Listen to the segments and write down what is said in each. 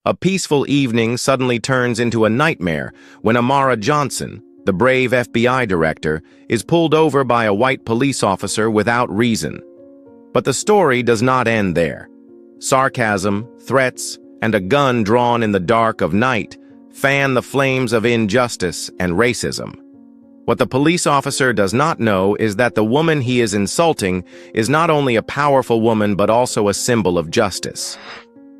A peaceful evening suddenly turns into a nightmare when Amara Johnson, the brave FBI director, is pulled over by a white police officer without reason. But the story does not end there. Sarcasm, threats, and a gun drawn in the dark of night fan the flames of injustice and racism. What the police officer does not know is that the woman he is insulting is not only a powerful woman but also a symbol of justice.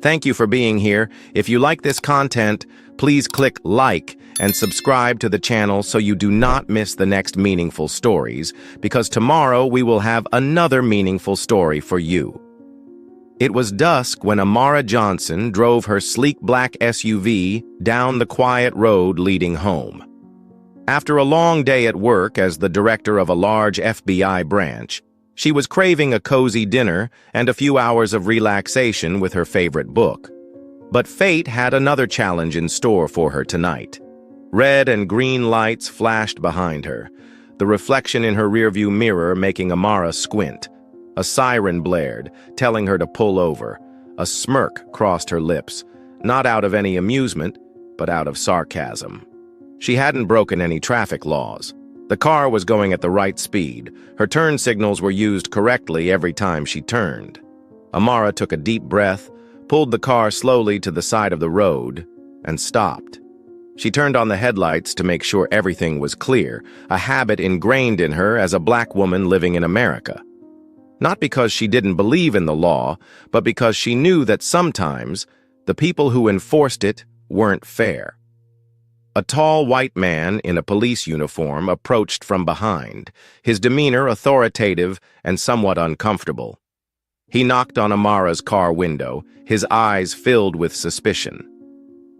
Thank you for being here. If you like this content, please click like and subscribe to the channel so you do not miss the next meaningful stories, because tomorrow we will have another meaningful story for you. It was dusk when Amara Johnson drove her sleek black SUV down the quiet road leading home. After a long day at work as the director of a large FBI branch, she was craving a cozy dinner and a few hours of relaxation with her favorite book. But fate had another challenge in store for her tonight. Red and green lights flashed behind her, the reflection in her rearview mirror making Amara squint. A siren blared, telling her to pull over. A smirk crossed her lips, not out of any amusement, but out of sarcasm. She hadn't broken any traffic laws. The car was going at the right speed. Her turn signals were used correctly every time she turned. Amara took a deep breath, pulled the car slowly to the side of the road, and stopped. She turned on the headlights to make sure everything was clear, a habit ingrained in her as a black woman living in America. Not because she didn't believe in the law, but because she knew that sometimes the people who enforced it weren't fair. A tall white man in a police uniform approached from behind, his demeanor authoritative and somewhat uncomfortable. He knocked on Amara's car window, his eyes filled with suspicion.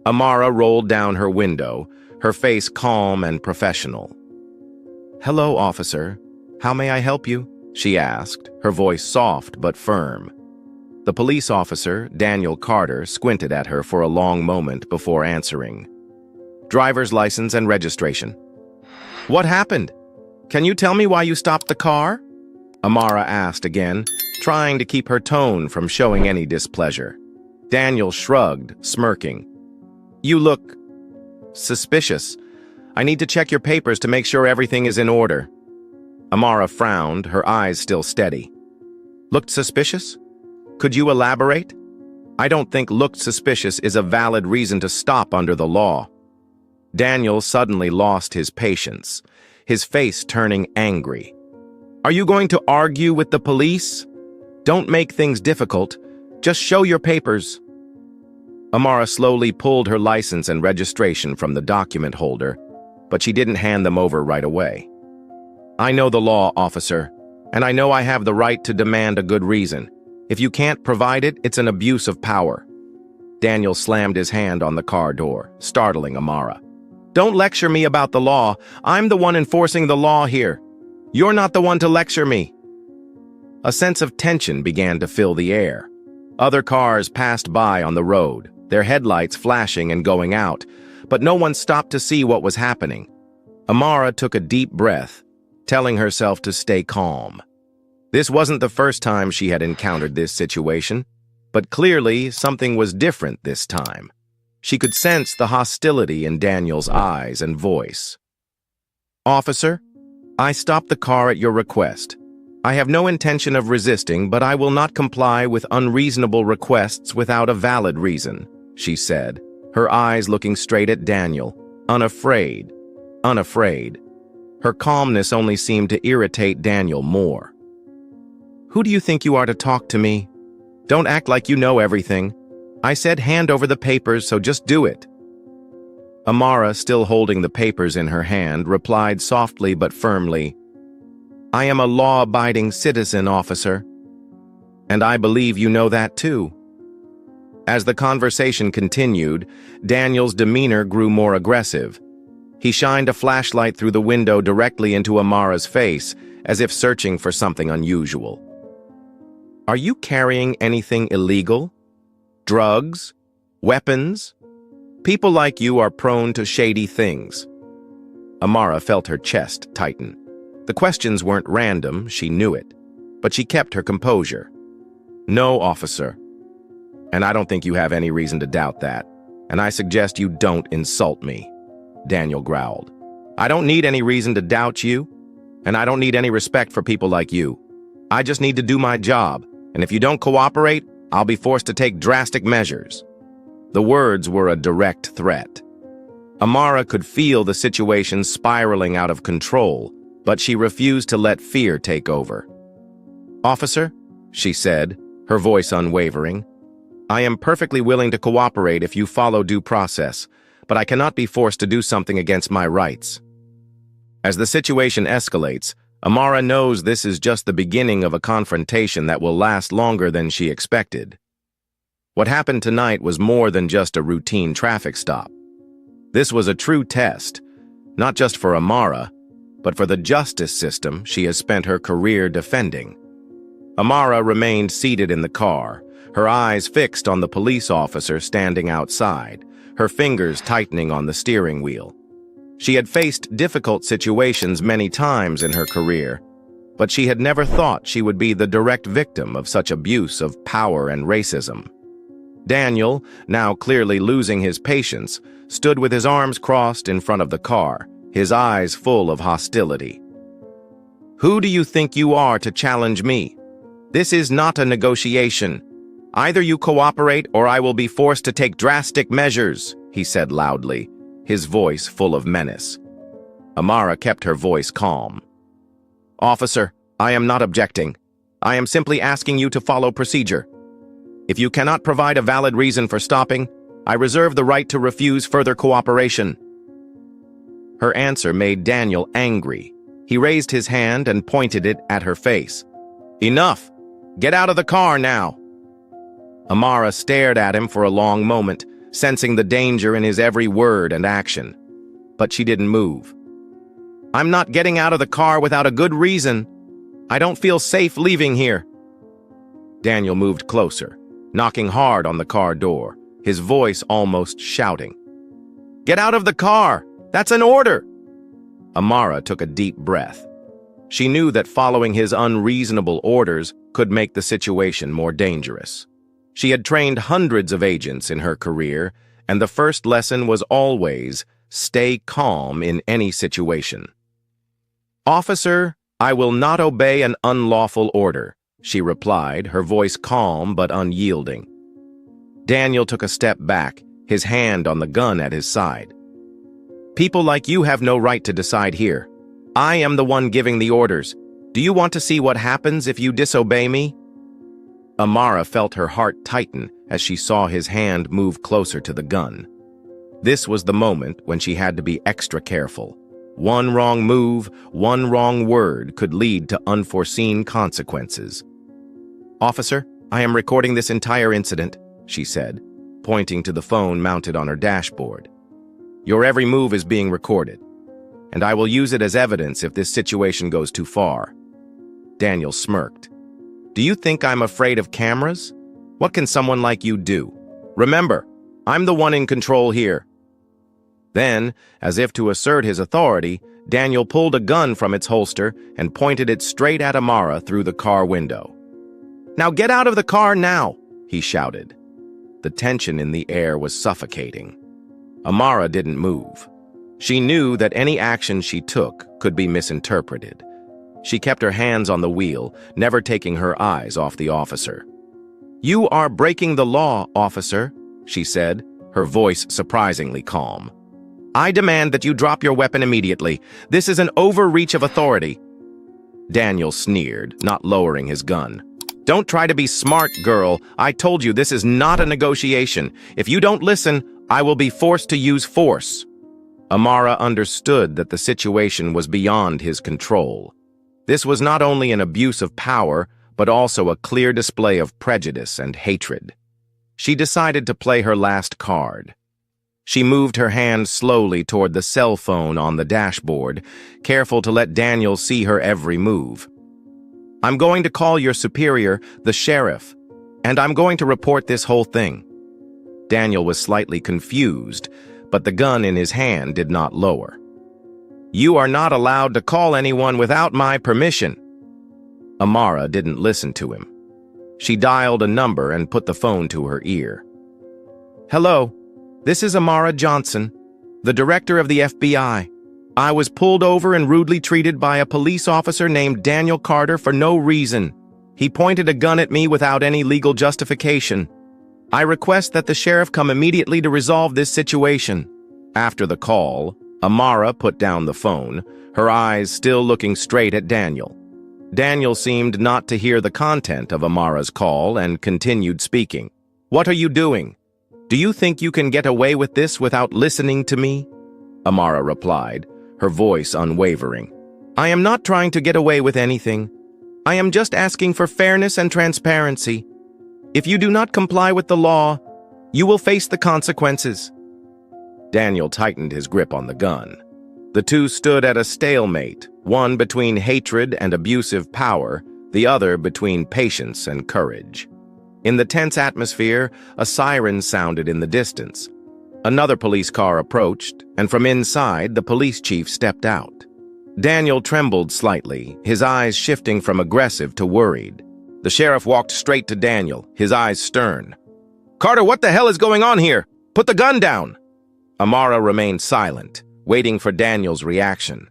Amara rolled down her window, her face calm and professional. "Hello, officer. How may I help you?" she asked, her voice soft but firm. The police officer, Daniel Carter, squinted at her for a long moment before answering. "Driver's license and registration." "What happened? Can you tell me why you stopped the car?" Amara asked again, trying to keep her tone from showing any displeasure. Daniel shrugged, smirking. "You look suspicious. I need to check your papers to make sure everything is in order." Amara frowned, her eyes still steady. "Looked suspicious? Could you elaborate?" "I don't think looked suspicious is a valid reason to stop under the law." Daniel suddenly lost his patience, his face turning angry. "Are you going to argue with the police? Don't make things difficult. Just show your papers." Amara slowly pulled her license and registration from the document holder, but she didn't hand them over right away. "I know the law, officer, and I know I have the right to demand a good reason. If you can't provide it, it's an abuse of power." Daniel slammed his hand on the car door, startling Amara. "Don't lecture me about the law. I'm the one enforcing the law here. You're not the one to lecture me." A sense of tension began to fill the air. Other cars passed by on the road, their headlights flashing and going out, but no one stopped to see what was happening. Amara took a deep breath, telling herself to stay calm. This wasn't the first time she had encountered this situation, but clearly something was different this time. She could sense the hostility in Daniel's eyes and voice. "Officer, I stopped the car at your request. I have no intention of resisting, but I will not comply with unreasonable requests without a valid reason," she said, her eyes looking straight at Daniel, unafraid. Her calmness only seemed to irritate Daniel more. "Who do you think you are to talk to me? Don't act like you know everything. I said hand over the papers, so just do it." Amara, still holding the papers in her hand, replied softly but firmly, "I am a law-abiding citizen, officer. And I believe you know that too." As the conversation continued, Daniel's demeanor grew more aggressive. He shined a flashlight through the window directly into Amara's face, as if searching for something unusual. "Are you carrying anything illegal? Drugs? Weapons? People like you are prone to shady things." Amara felt her chest tighten. The questions weren't random, she knew it, but she kept her composure. "No, officer. And I don't think you have any reason to doubt that." and I suggest you don't insult me," Daniel growled. "I don't need any reason to doubt you, and I don't need any respect for people like you. I just need to do my job, and if you don't cooperate, I'll be forced to take drastic measures." The words were a direct threat. Amara could feel the situation spiraling out of control, but she refused to let fear take over. "Officer," she said, her voice unwavering, "I am perfectly willing to cooperate if you follow due process, but I cannot be forced to do something against my rights." As the situation escalates, Amara knows this is just the beginning of a confrontation that will last longer than she expected. What happened tonight was more than just a routine traffic stop. This was a true test, not just for Amara, but for the justice system she has spent her career defending. Amara remained seated in the car, her eyes fixed on the police officer standing outside, her fingers tightening on the steering wheel. She had faced difficult situations many times in her career, but she had never thought she would be the direct victim of such abuse of power and racism. Daniel, now clearly losing his patience, stood with his arms crossed in front of the car, his eyes full of hostility. "Who do you think you are to challenge me? This is not a negotiation. Either you cooperate or I will be forced to take drastic measures," he said loudly, his voice full of menace. Amara kept her voice calm. "Officer, I am not objecting. I am simply asking you to follow procedure. If you cannot provide a valid reason for stopping, I reserve the right to refuse further cooperation." Her answer made Daniel angry. He raised his hand and pointed it at her face. "Enough! Get out of the car now!" Amara stared at him for a long moment, sensing the danger in his every word and action. But she didn't move. "I'm not getting out of the car without a good reason. I don't feel safe leaving here." Daniel moved closer, knocking hard on the car door, his voice almost shouting. "Get out of the car! That's an order!" Amara took a deep breath. She knew that following his unreasonable orders could make the situation more dangerous. She had trained hundreds of agents in her career, and the first lesson was always, stay calm in any situation. "Officer, I will not obey an unlawful order," she replied, her voice calm but unyielding. Daniel took a step back, his hand on the gun at his side. "People like you have no right to decide here. I am the one giving the orders. Do you want to see what happens if you disobey me?" Amara felt her heart tighten as she saw his hand move closer to the gun. This was the moment when she had to be extra careful. One wrong move, one wrong word could lead to unforeseen consequences. "Officer, I am recording this entire incident," she said, pointing to the phone mounted on her dashboard. "Your every move is being recorded, and I will use it as evidence if this situation goes too far." Daniel smirked. "Do you think I'm afraid of cameras? What can someone like you do? Remember, I'm the one in control here." Then, as if to assert his authority, Daniel pulled a gun from its holster and pointed it straight at Amara through the car window. "Now get out of the car now!" he shouted. The tension in the air was suffocating. Amara didn't move. She knew that any action she took could be misinterpreted. She kept her hands on the wheel, never taking her eyes off the officer. "You are breaking the law, officer," she said, her voice surprisingly calm. "I demand that you drop your weapon immediately. This is an overreach of authority." Daniel sneered, not lowering his gun. "Don't try to be smart, girl. I told you this is not a negotiation. If you don't listen, I will be forced to use force." Amara understood that the situation was beyond his control. This was not only an abuse of power, but also a clear display of prejudice and hatred. She decided to play her last card. She moved her hand slowly toward the cell phone on the dashboard, careful to let Daniel see her every move. "I'm going to call your superior, the sheriff, and I'm going to report this whole thing." Daniel was slightly confused, but the gun in his hand did not lower. "You are not allowed to call anyone without my permission." Amara didn't listen to him. She dialed a number and put the phone to her ear. "Hello, This is Amara Johnson, the director of the FBI. I was pulled over and rudely treated by a police officer named Daniel Carter for no reason. He pointed a gun at me without any legal justification. I request that the sheriff come immediately to resolve this situation." After the call, Amara put down the phone, her eyes still looking straight at Daniel. Daniel seemed not to hear the content of Amara's call and continued speaking. "What are you doing? Do you think you can get away with this without listening to me?" Amara replied, her voice unwavering. "I am not trying to get away with anything. I am just asking for fairness and transparency. If you do not comply with the law, you will face the consequences." Daniel tightened his grip on the gun. The two stood at a stalemate, one between hatred and abusive power, the other between patience and courage. In the tense atmosphere, a siren sounded in the distance. Another police car approached, and from inside, the police chief stepped out. Daniel trembled slightly, his eyes shifting from aggressive to worried. The sheriff walked straight to Daniel, his eyes stern. "Carter, what the hell is going on here? Put the gun down!" Amara remained silent, waiting for Daniel's reaction.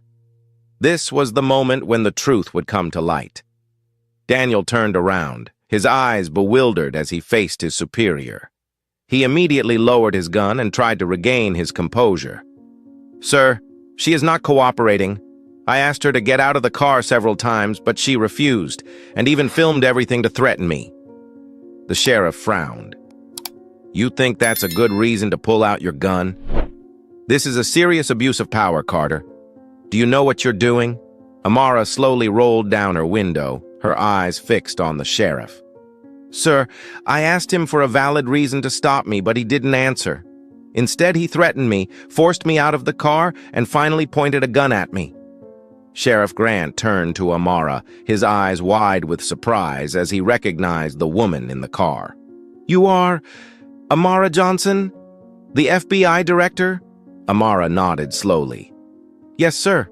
This was the moment when the truth would come to light. Daniel turned around, his eyes bewildered as he faced his superior. He immediately lowered his gun and tried to regain his composure. "Sir, she is not cooperating. I asked her to get out of the car several times, but she refused, and even filmed everything to threaten me." The sheriff frowned. "You think that's a good reason to pull out your gun? This is a serious abuse of power, Carter. Do you know what you're doing?" Amara slowly rolled down her window, her eyes fixed on the sheriff. "Sir, I asked him for a valid reason to stop me, but he didn't answer. Instead, he threatened me, forced me out of the car, and finally pointed a gun at me." Sheriff Grant turned to Amara, his eyes wide with surprise as he recognized the woman in the car. "You are Amara Johnson, the FBI director?" Amara nodded slowly. "Yes, sir.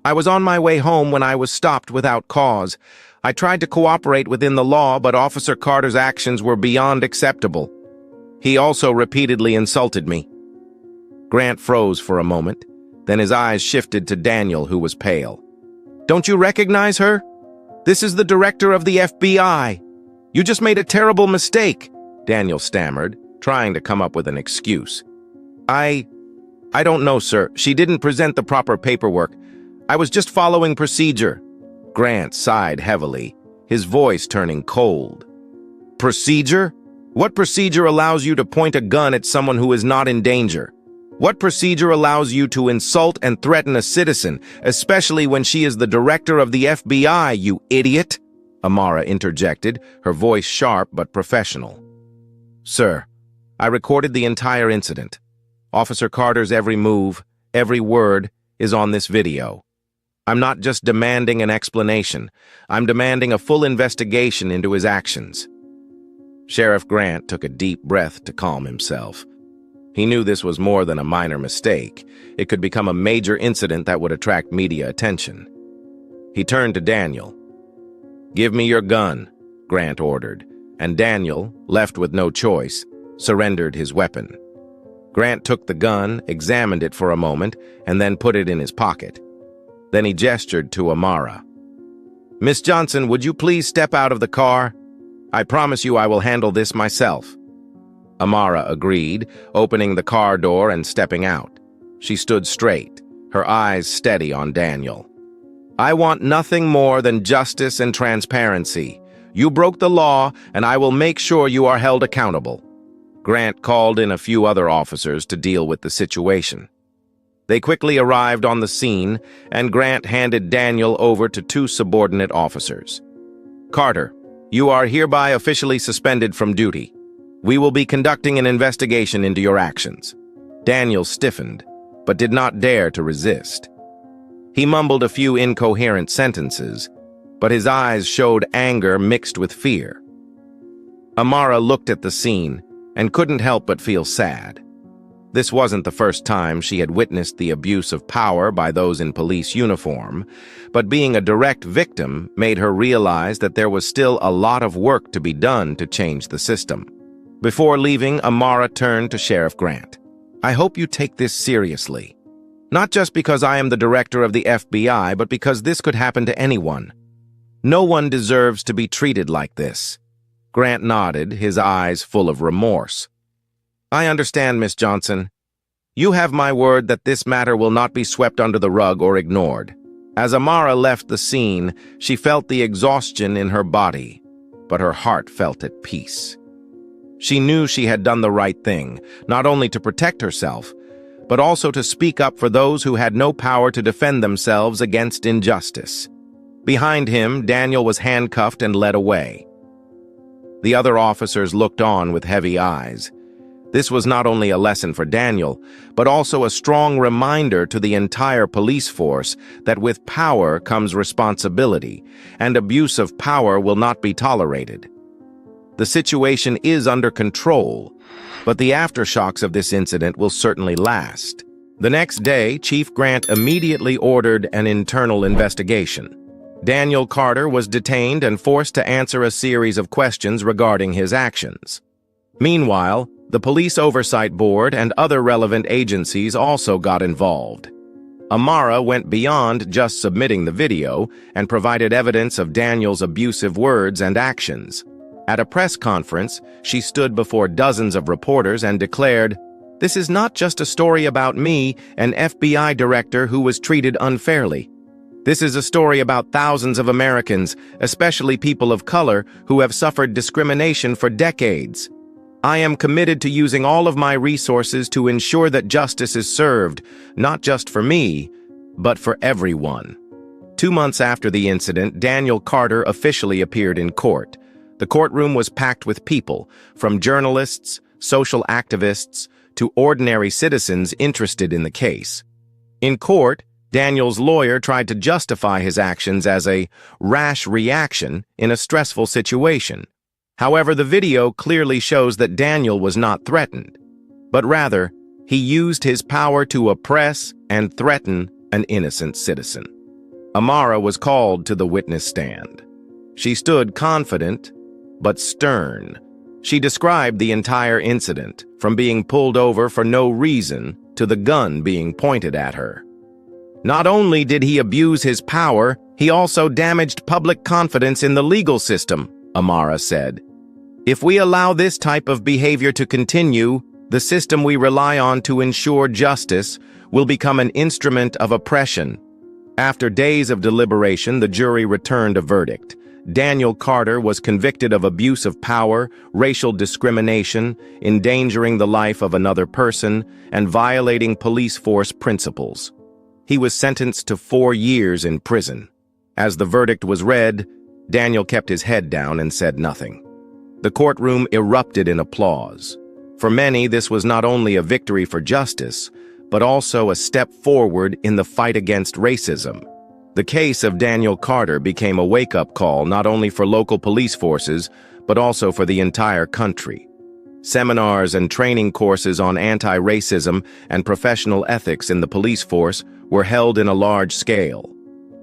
I was on my way home when I was stopped without cause. I tried to cooperate within the law, but Officer Carter's actions were beyond acceptable. He also repeatedly insulted me." Grant froze for a moment, then his eyes shifted to Daniel, who was pale. "Don't you recognize her? This is the director of the FBI. You just made a terrible mistake," Daniel stammered, trying to come up with an excuse. I don't know, sir. She didn't present the proper paperwork. I was just following procedure." Grant sighed heavily, his voice turning cold. "Procedure? What procedure allows you to point a gun at someone who is not in danger? What procedure allows you to insult and threaten a citizen, especially when she is the director of the FBI, you idiot?" Amara interjected, her voice sharp but professional. "Sir, I recorded the entire incident. Officer Carter's every move, every word, is on this video. I'm not just demanding an explanation. I'm demanding a full investigation into his actions." Sheriff Grant took a deep breath to calm himself. He knew this was more than a minor mistake. It could become a major incident that would attract media attention. He turned to Daniel. "Give me your gun," Grant ordered, and Daniel, left with no choice, surrendered his weapon. Grant took the gun, examined it for a moment, and then put it in his pocket. Then he gestured to Amara. "Miss Johnson, would you please step out of the car? I promise you I will handle this myself." Amara agreed, opening the car door and stepping out. She stood straight, her eyes steady on Daniel. "I want nothing more than justice and transparency. You broke the law, and I will make sure you are held accountable." Grant called in a few other officers to deal with the situation. They quickly arrived on the scene, and Grant handed Daniel over to two subordinate officers. "Carter, you are hereby officially suspended from duty. We will be conducting an investigation into your actions." Daniel stiffened, but did not dare to resist. He mumbled a few incoherent sentences, but his eyes showed anger mixed with fear. Amara looked at the scene and couldn't help but feel sad. This wasn't the first time she had witnessed the abuse of power by those in police uniform, but being a direct victim made her realize that there was still a lot of work to be done to change the system. Before leaving, Amara turned to Sheriff Grant. I hope you take this seriously. Not just because I am the director of the FBI, but because this could happen to anyone. No one deserves to be treated like this." Grant nodded, his eyes full of remorse. "I understand, Miss Johnson. You have my word that this matter will not be swept under the rug or ignored." As Amara left the scene, she felt the exhaustion in her body, but her heart felt at peace. She knew she had done the right thing, not only to protect herself, but also to speak up for those who had no power to defend themselves against injustice. Behind him, Daniel was handcuffed and led away. The other officers looked on with heavy eyes. This was not only a lesson for Daniel, but also a strong reminder to the entire police force that with power comes responsibility, and abuse of power will not be tolerated. The situation is under control, but the aftershocks of this incident will certainly last. The next day, Chief Grant immediately ordered an internal investigation. Daniel Carter was detained and forced to answer a series of questions regarding his actions. Meanwhile, the Police Oversight Board and other relevant agencies also got involved. Amara went beyond just submitting the video and provided evidence of Daniel's abusive words and actions. At a press conference, she stood before dozens of reporters and declared, "This is not just a story about me, an FBI director who was treated unfairly. This is a story about thousands of Americans, especially people of color, who have suffered discrimination for decades. I am committed to using all of my resources to ensure that justice is served, not just for me, but for everyone." 2 months after the incident, Daniel Carter officially appeared in court. The courtroom was packed with people, from journalists, social activists, to ordinary citizens interested in the case. In court, Daniel's lawyer tried to justify his actions as a rash reaction in a stressful situation. However, the video clearly shows that Daniel was not threatened, but rather, he used his power to oppress and threaten an innocent citizen. Amara was called to the witness stand. She stood confident, but stern. She described the entire incident, from being pulled over for no reason to the gun being pointed at her. Not only did he abuse his power, he also damaged public confidence in the legal system, Amara said. If we allow this type of behavior to continue, the system we rely on to ensure justice will become an instrument of oppression. After days of deliberation, the jury returned a verdict. Daniel Carter was convicted of abuse of power, racial discrimination, endangering the life of another person, and violating police force principles. He was sentenced to 4 years in prison. As the verdict was read, Daniel kept his head down and said nothing. The courtroom erupted in applause. For many, this was not only a victory for justice, but also a step forward in the fight against racism. The case of Daniel Carter became a wake-up call not only for local police forces, but also for the entire country. Seminars and training courses on anti-racism and professional ethics in the police force were held in a large scale.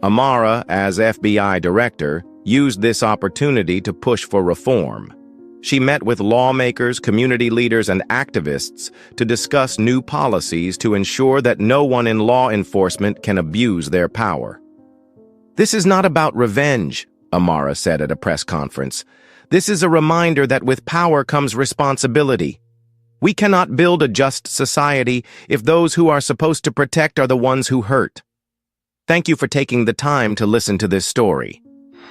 Amara, as FBI director, used this opportunity to push for reform. She met with lawmakers, community leaders, and activists to discuss new policies to ensure that no one in law enforcement can abuse their power. "This is not about revenge," Amara said at a press conference. "This is a reminder that with power comes responsibility. We cannot build a just society if those who are supposed to protect are the ones who hurt." Thank you for taking the time to listen to this story.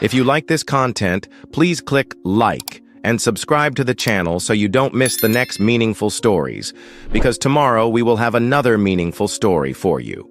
If you like this content, please click like and subscribe to the channel so you don't miss the next meaningful stories, because tomorrow we will have another meaningful story for you.